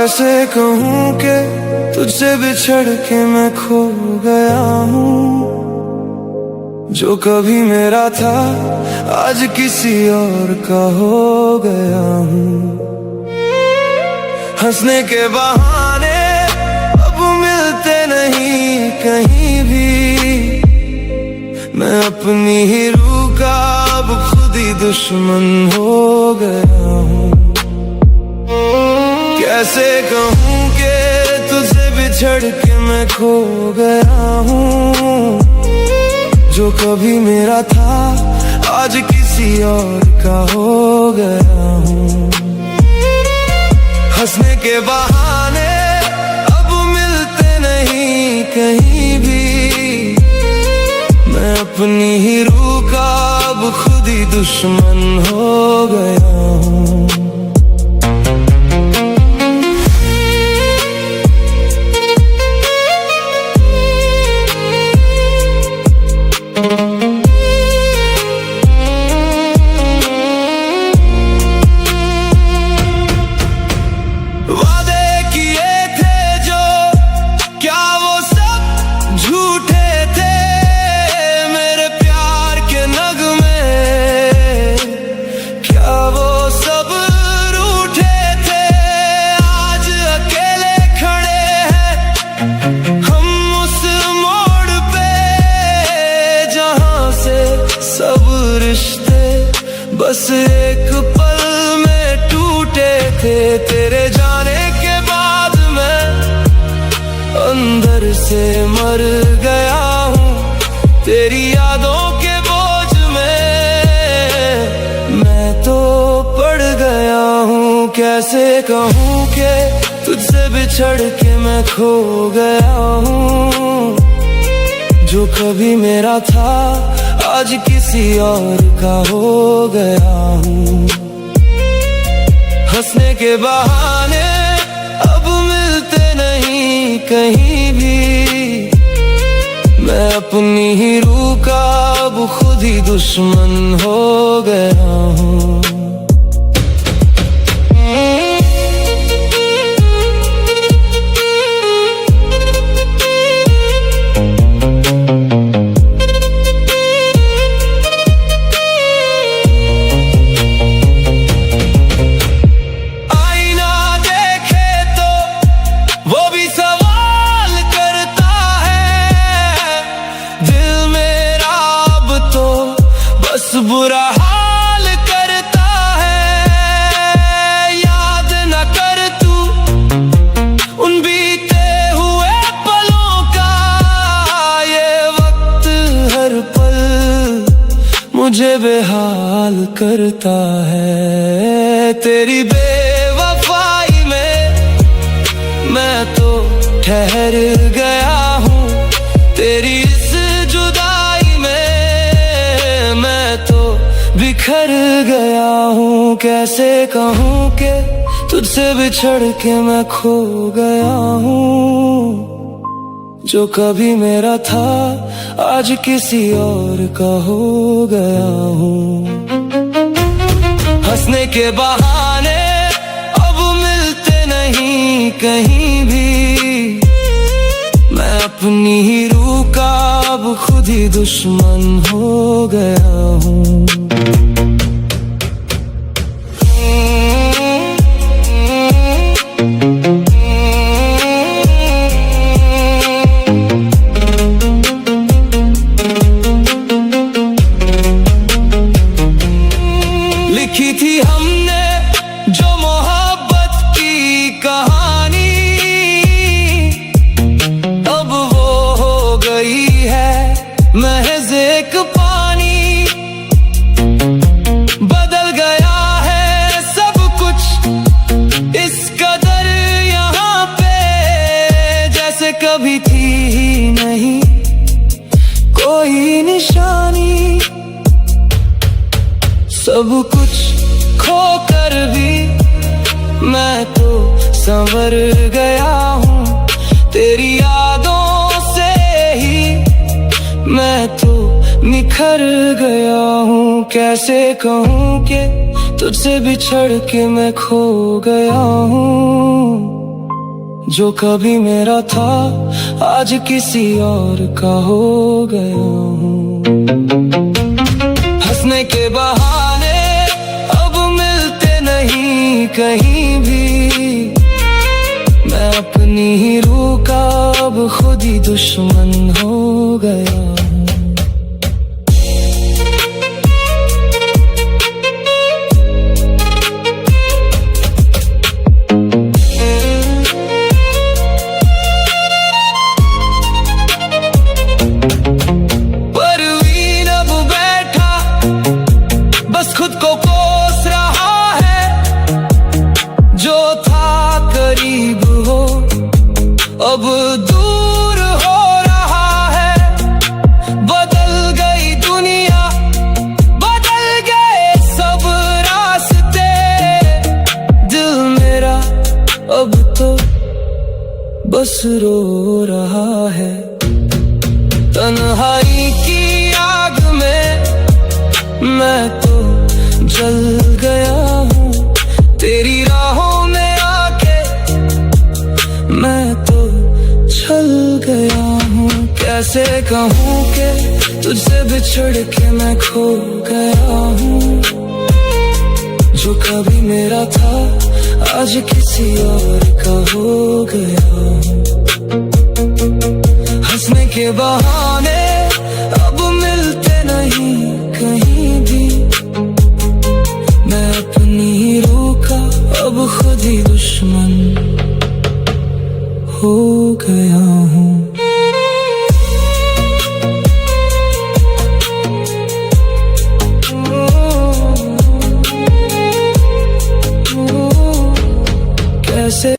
कैसे कहूँ कि तुझसे बिछड़ के मैं खो गया हूँ। जो कभी मेरा था आज किसी और का हो गया हूँ। हंसने के बहाने अब मिलते नहीं कहीं भी। मैं अपनी ही रूह का अब खुद ही दुश्मन हो गया हूँ। कैसे कहूँ कि तुझसे बिछड़ के मैं खो गया हूँ। जो कभी मेरा था आज किसी और का हो गया हूँ। हंसने के बहाने अब मिलते नहीं कहीं भी। मैं अपनी ही रूह का अब खुद ही दुश्मन हो गया हूँ। बस एक पल में टूटे थे। तेरे जाने के बाद मैं अंदर से मर गया हूँ। तेरी यादों के बोझ में मैं तो पड़ गया हूँ। कैसे कहूँ कि तुझसे बिछड़ के मैं खो गया हूँ। जो कभी मेरा था आज किसी और का हो गया हूँ। हंसने के बहाने अब मिलते नहीं कहीं भी। मैं अपनी ही रूह का अब खुद ही दुश्मन हो गया हूँ। बुरा हाल करता है। याद न कर तू उन बीते हुए पलों का। ये वक्त हर पल मुझे बेहाल करता है। तेरी बेवफाई में मैं तो ठहर गया हूँ। तेरी बिखर गया हूँ। कैसे कहूँ कि तुझसे बिछड़ के मैं खो गया हूँ। जो कभी मेरा था आज किसी और का हो गया हूँ। हंसने के बहाने अब मिलते नहीं कहीं भी। मैं अपनी ही रूह का अब खुद ही दुश्मन हो गया हूँ। लिखी थी हमने जो मोहब्बत की कहानी, अब वो हो गई है महज एक पानी। बदल गया है सब कुछ इस कदर यहाँ पे, जैसे कभी थी ही नहीं कोई निशानी। सब कुछ खोकर भी मैं तो संवर गया हूँ। तेरी यादों से ही मैं तो निखर गया हूँ। कैसे कहूँ कि तुझसे बिछड़ के मैं खो गया हूँ। जो कभी मेरा था आज किसी और का हो गया हूँ। हंसने के बहाने अब मिलते नहीं कहीं भी, मैं अपनी ही रूह का अब खुद ही दुश्मन हो गया हूँ। खुद को कोस रहा है, जो था करीब हो अब दूर हो रहा है। बदल गई दुनिया, बदल गए सब रास्ते, दिल मेरा अब तो बस रो रहा है। तन्हाई की आग में मैं तो जल गया हूँ, तेरी राहों में आके मैं तो छल गया हूँ। कैसे कहूँ कि तुझसे बिछड़ के मैं खो गया हूँ, जो कभी मेरा था आज किसी और का हो गया हूँ। हंसने के बहाने अब मिलते नहीं कहीं भी, मैं अपनी रूह का अब खुद ही दुश्मन हो गया हूँ। कैसे